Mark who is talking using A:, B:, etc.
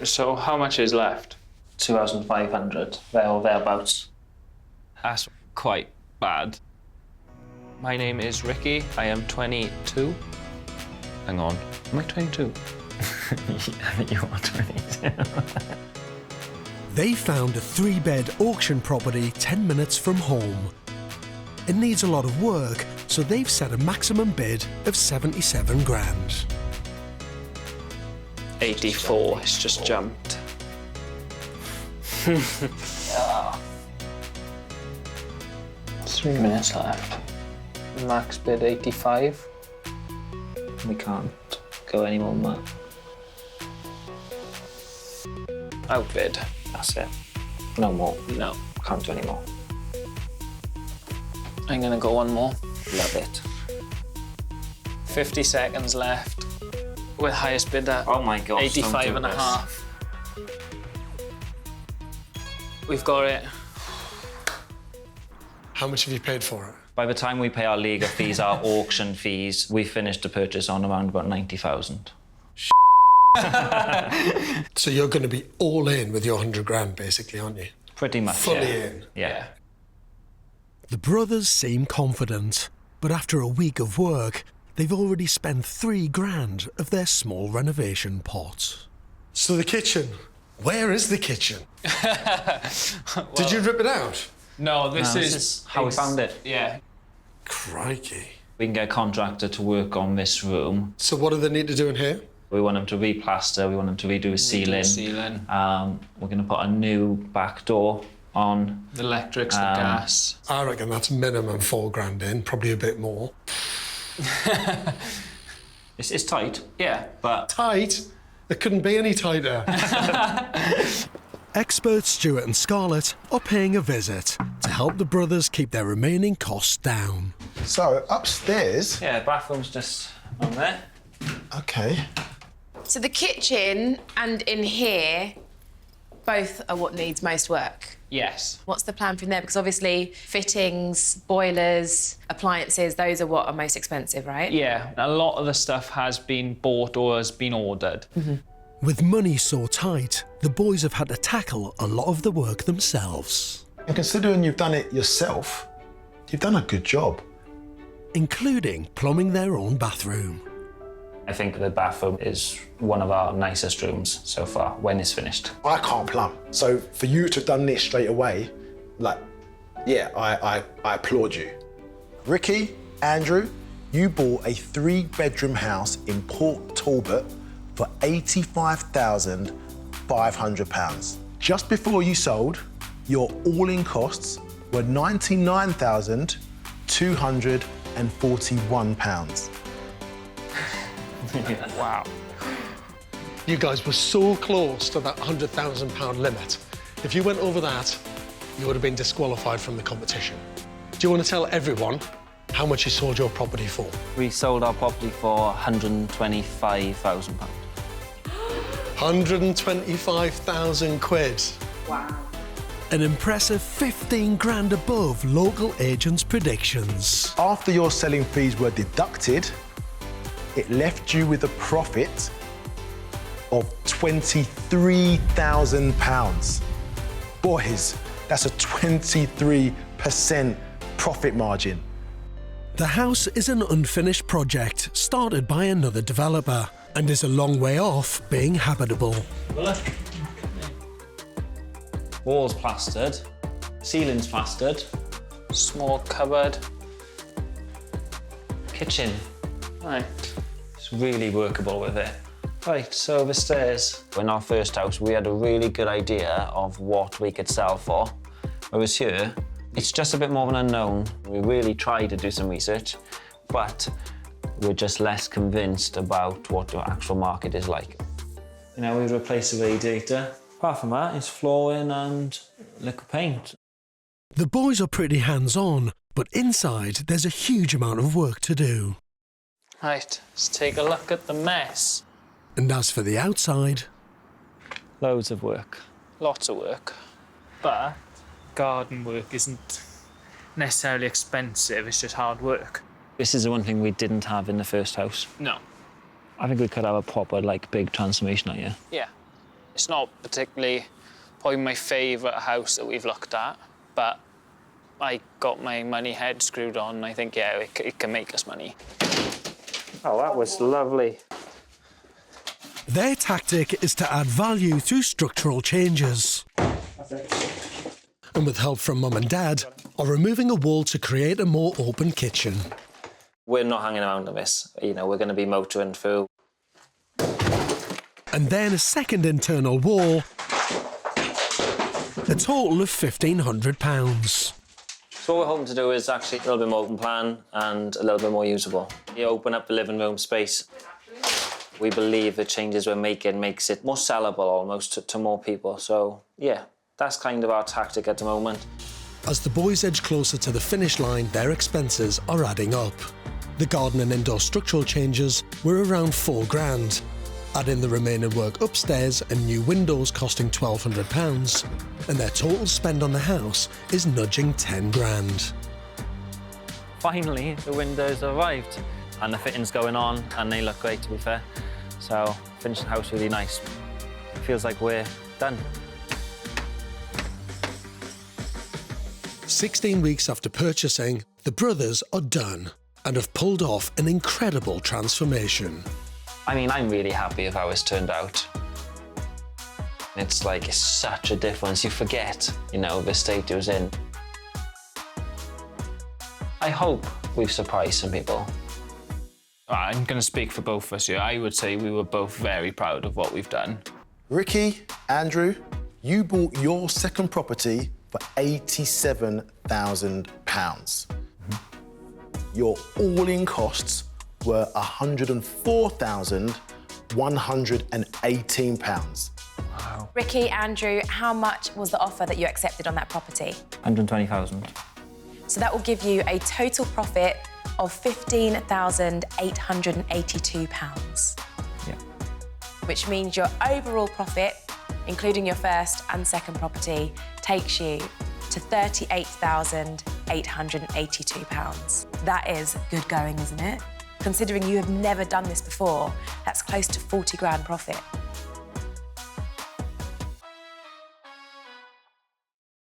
A: So how much is left?
B: 2,500, there or thereabouts.
A: That's quite bad. My name is Ricky. I am 22. Hang on, am I 22?
B: I think you are 22.
C: They found a 3-bed auction property 10 minutes from home. It needs a lot of work, so they've set a maximum bid of 77 grand.
A: 84, it's just jumped.
B: 3 minutes left.
A: Max bid 85.
B: We can't go any more than that.
A: Outbid.
B: That's it. No more.
A: No.
B: Can't do any more.
A: I'm gonna go one more.
B: Love it.
A: 50 seconds left. With highest bidder.
B: Oh my gosh,
A: 85 and a half. We've got it.
C: How much have you paid for it?
B: By the time we pay our legal fees, our auction fees, we finished the purchase on around about 90,000.
C: So you're going to be all in with your 100 grand, basically, aren't you?
B: Pretty much,
C: Fully
B: yeah.
C: in.
B: Yeah.
C: The brothers seem confident, but after a week of work, they've already spent 3 grand of their small renovation pot. So the kitchen. Where is the kitchen? Did you rip it out?
A: No,
B: This is how we found it.
A: Yeah.
C: Crikey.
B: We can get a contractor to work on this room.
C: So what do they need to do in here?
B: We want them to replaster, we want them to redo a ceiling. We're going to put a new back door on.
A: The electrics, the gas.
C: I reckon that's minimum 4 grand in, probably a bit more.
B: It's tight.
A: Yeah.
B: But
C: Tight? It couldn't be any tighter. Experts Stuart and Scarlette are paying a visit to help the brothers keep their remaining costs down.
D: So, upstairs...
B: yeah, bathroom's just on there.
D: OK.
E: So the kitchen and in here, both are what needs most work.
A: Yes.
E: What's the plan from there? Because obviously fittings, boilers, appliances, those are what are most expensive, right?
A: Yeah, a lot of the stuff has been bought or has been ordered.
C: With money so tight, the boys have had to tackle a lot of the work themselves,
D: And considering you've done it yourself, you've done a good job.
C: including plumbing their own bathroom.
B: I think the bathroom is one of our nicest rooms so far, when it's finished.
D: I can't plumb. So for you to have done this straight away, like, yeah, I applaud you. Ricky, Andrew, you bought a 3-bedroom house in Port Talbot for £85,500. Just before you sold, your all-in costs were £99,241.
A: Wow.
C: You guys were so close to that £100,000 limit. If you went over that, you would have been disqualified from the competition. Do you want to tell everyone how much you sold your property for?
B: We sold our property for £125,000.
C: 125,000 quid.
E: Wow.
C: An impressive 15 grand above local agents' predictions.
D: After your selling fees were deducted, it left you with a profit of £23,000. Boys, that's a 23% profit margin.
C: The house is an unfinished project started by another developer and is a long way off being habitable.
B: Walls plastered, ceilings plastered,
A: Small cupboard.
B: kitchen.
A: Right.
B: It's really workable with it. Right, so the stairs. In our first house, we had a really good idea of what we could sell for. Whereas here, it's just a bit more of an unknown. We really tried to do some research, but we're just less convinced about what the actual market is like. You know, we replaced the radiator. Apart from that, it's flooring and liquid paint.
C: The boys are pretty hands-on, but inside there's a huge amount of work to do.
A: Right, let's take a look at the mess.
C: And as for the outside,
B: Loads of work.
A: Lots of work. But garden work isn't necessarily expensive, it's just hard work.
B: This is the one thing we didn't have in the first house.
A: No.
B: I think we could have a proper, big transformation out here.
A: Yeah. It's not particularly probably my favourite house that we've looked at, but I got my money head screwed on. I think, yeah, it can make us money. Oh, that was lovely.
C: Their tactic is to add value through structural changes. And with help from Mum and Dad, are removing a wall to create a more open kitchen.
B: We're not hanging around on this. You know, we're going to be motoring through.
C: And then a second internal wall, a total of £1,500.
B: So what we're hoping to do is actually a little bit more open plan and a little bit more usable. You open up the living room space. We believe the changes we're making makes it more sellable almost to more people. So, yeah, that's kind of our tactic at the moment.
C: As the boys edge closer to the finish line, their expenses are adding up. The garden and indoor structural changes were around £4,000. Add in the remaining work upstairs and new windows costing £1,200, and their total spend on the house is nudging £10,000.
B: Finally, the windows arrived and the fitting's going on and they look great, to be fair. So, finished the house really nice. Feels like we're done.
C: 16 weeks after purchasing, the brothers are done and have pulled off an incredible transformation.
B: I mean, I'm really happy with how it's turned out. It's such a difference. You forget, you know, the state it was in. I hope we've surprised some people.
A: I'm going to speak for both of us here. I would say we were both very proud of what we've done.
D: Ricky, Andrew, you bought your second property for £87,000. Your all-in costs were £104,118.
B: Wow.
E: Ricky, Andrew, how much was the offer that you accepted on that property?
B: 120,000.
E: So that will give you a total profit of £15,882.
B: Yeah.
E: Which means your overall profit, including your first and second property, takes you to £38,882. That is good going, isn't it? Considering you have never done this before, that's close to £40,000 profit.